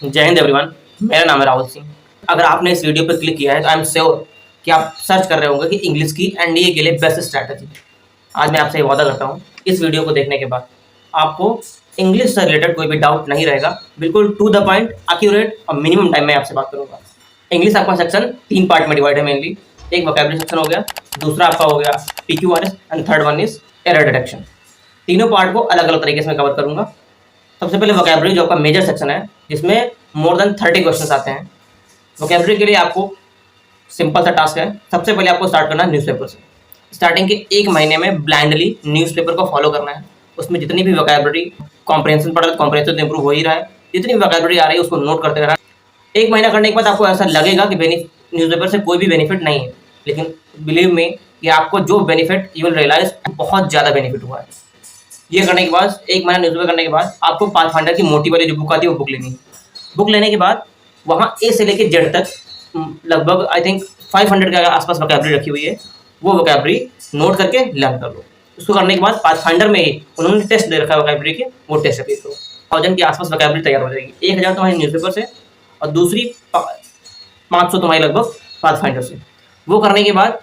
जय हिंद एवरीवन। मेरा नाम है राहुल सिंह। अगर आपने इस वीडियो पर क्लिक किया है तो आई एम श्योर कि आप सर्च कर रहे होंगे कि इंग्लिश की एनडीए के लिए बेस्ट स्ट्रैटेजी। आज मैं आपसे वादा करता हूँ इस वीडियो को देखने के बाद आपको इंग्लिश से रिलेटेड कोई भी डाउट नहीं रहेगा। बिल्कुल टू द पॉइंट, एक्यूरेट और मिनिमम टाइम में आपसे बात करूँगा। इंग्लिश आपका सेक्शन 3 पार्ट में डिवाइड है मेनली। एक वोकैबुलरी सेक्शन हो गया, दूसरा आपका हो गया PQRS and third one is error detection. तीनों पार्ट को अलग अलग तरीके से मैं कवर करूँगा। सबसे पहले वोकैबुलरी जो आपका मेजर सेक्शन है, जिसमें मोर देन 30 क्वेश्चंस आते हैं। वोकैबुलरी के लिए आपको सिंपल सा टास्क है। सबसे पहले आपको स्टार्ट करना है न्यूज़पेपर से। स्टार्टिंग के 1 महीने में ब्लाइंडली न्यूज़पेपर को फॉलो करना है। उसमें जितनी भी वोकैबुलरी कॉम्प्रिहेंशन पढ़ रहे तो कॉम्प्रिहेंशन तो इंप्रूव हो ही रहा है, जितनी भी वोकैबुलरी आ रही है उसको नोट करते रहना। 1 महीना करने के बाद आपको ऐसा लगेगा कि न्यूज़पेपर से कोई भी बेनिफिट नहीं है, लेकिन बिलीव मी कि आपको जो बेनिफिट यू विल रियलाइज बहुत ज़्यादा बेनिफिट हुआ है। ये करने के बाद 1 महीना न्यूज़पेपर करने के बाद आपको पाथफाइंडर की मोटी वाली जो बुक आती है वो बुक लेनी है। बुक लेने के बाद वहाँ ए से लेके जेड तक लगभग आई थिंक 500 के आसपास वोकैबुलरी रखी हुई है। वो वोकैबुलरी नोट करके लर्न कर लो। उसको करने के बाद पाथफाइंडर में ही उन्होंने टेस्ट दे रखा है वोकैबुलरी के, वो टेस्ट अप्लाई करो। 1000 के आसपास वोकैबुलरी तैयार हो जाएगी। 1000 तुम्हारी न्यूज़पेपर से और दूसरी 500 तुम्हारी लगभग पाथफाइंडर से। वो करने के बाद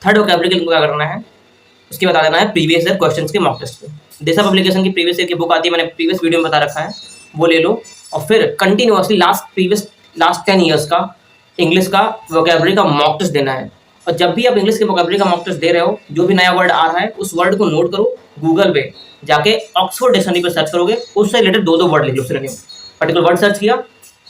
थर्ड वोकैबुलरी के लिए क्या करना है, उसके बाद आ जाना है प्रीवियस ईयर क्वेश्चंस के मॉक टेस्ट पे। दिशा पब्लिकेशन की प्रीवियस ईयर की बुक आती है, मैंने प्रीवियस वीडियो में बता रखा है, वो ले लो। और फिर कंटिन्यूअसली लास्ट 10 ईयर्स का इंग्लिश का वोकैबुलरी का मॉक टेस्ट देना है। और जब भी आप इंग्लिश के वोकैबुलरी का मॉक टेस्ट दे रहे हो, जो भी नया वर्ड आ रहा है उस वर्ड को नोट करो। गूगल पे जाके ऑक्सफोर्ड डिक्शनरी पर सर्च करोगे, उससे रिलेटेड 2-2 वर्ड लिख लो। पर्टिकुलर वर्ड सर्च किया,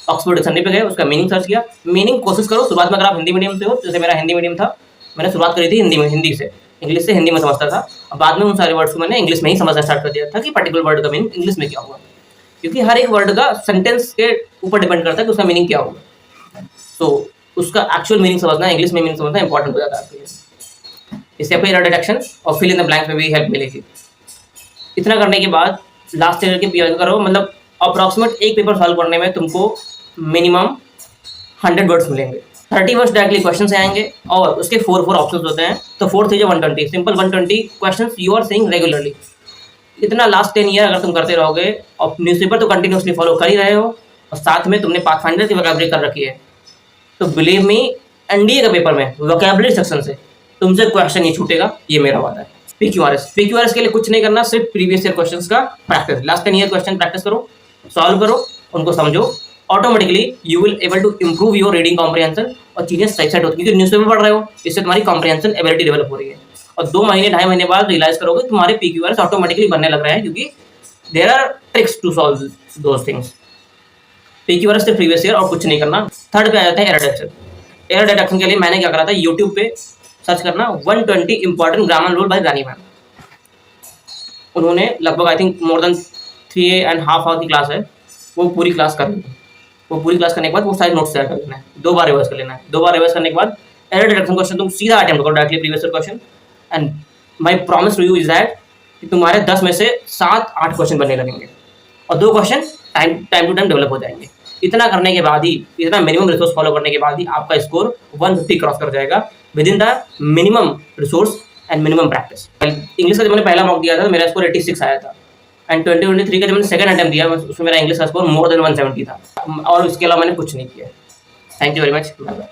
ऑक्सफोर्ड डिक्शनरी पे गए, उसका मीनिंग सर्च किया। मीनिंग कोशिश करो शुरुआत में, अगर आप हिंदी मीडियम से हो, जैसे मेरा हिंदी मीडियम था, मैंने शुरुआत करी थी हिंदी से, इंग्लिश से हिंदी में समझता था। और बाद में उन सारे वर्ड्स को मैंने इंग्लिश में ही समझना स्टार्ट कर दिया था कि पर्टिकुलर वर्ड का मीनिंग इंग्लिश में क्या होगा, क्योंकि हर एक वर्ड का सेंटेंस के ऊपर डिपेंड करता है कि उसका मीनिंग क्या होगा। तो उसका एक्चुअल मीनिंग समझना, इंग्लिश में मीनिंग समझना इंपॉर्टेंट हो जाता है आपके लिए। इससे आपको एरर डिटेक्शन और फिल इन द ब्लैंक्स में भी हेल्प मिलेगी। इतना करने के बाद लास्ट ईयर के पीआर करो, मतलब अप्रॉक्सीमेट एक पेपर सॉल्व करने में तुमको मिनिमम 100 वर्ड्स मिलेंगे। 30 वर्ड्स डायरेक्टली क्वेश्चन से आएंगे और उसके 4 ऑप्शंस होते हैं। तो 4 3 120, simple 120 questions you are saying regularly. इतना लास्ट 10 ईयर अगर तुम करते रहोगे और न्यूज़पेपर तो कंटिन्यूसली फॉलो कर ही रहे हो और साथ में तुमने पाथफाइंडर की वोकैबुलरी कर रखी है, तो बिलीव मी एनडीए के पेपर में वोकैबुलरी सेक्शन से तुमसे क्वेश्चन नहीं छूटेगा, ये मेरा वादा है। PQRS के लिए कुछ नहीं करना, सिर्फ प्रीवियस ईयर क्वेश्चंस का practice, last 10 year question practice करो, सॉल्व करो, उनको समझो। Automatically you will able to improve your reading comprehension और चीजें सही सेट होती है, क्योंकि न्यूज़पेपर पढ़ रहे हो, इससे तुम्हारी कॉम्प्रिहेंशन एबिलिटी डेवलप हो रही है। और 2 महीने 2.5 महीने बाद रियलाइज करोगे तुम्हारे PQRS ऑटोमेटिकली बनने लग रहे हैं, क्योंकि there are tricks to solve those things. PQRS से प्रीवियस ईयर और कुछ नहीं करना। थर्ड पे आ जाता है एरर डिटेक्शन। एरर डिटेक्शन के लिए मैंने क्या करा था, यूट्यूब पे सर्च करना 120 important grammar rule by Rani ma'am. उन्होंने लगभग I think more than 3.5 hour की क्लास है, वो पूरी क्लास कर ली। वो पूरी क्लास करने के बाद वो सारे नोट्स तैयार कर लेना है, 2 बार रिवर्स कर लेना है। 2 बार रिवर्स करने के बाद एरर डिटेक्शन क्वेश्चन तुम सीधा अटेम्प्ट करो, directly previous year question. And my promise to you is that कि तुम्हारे 10 में से 7-8 क्वेश्चन बनने लगेंगे और 2 question time to time develop हो जाएंगे। इतना करने के बाद ही, इतना मिनिमम रिसोर्स फॉलो करने के बाद ही आपका स्कोर 150 क्रॉस कर जाएगा with in the minimum resource and minimum practice. English का जब मैंने पहला मॉक दिया था, मेरा स्कोर 86 आया था। एंड 2023 का जब मैंने सेकंड अटेम्प्ट दिया, उसमें मेरा इंग्लिश का स्कोर मोर देन 170 था। और इसके अलावा मैंने कुछ नहीं किया। Thank you very much. Bye bye.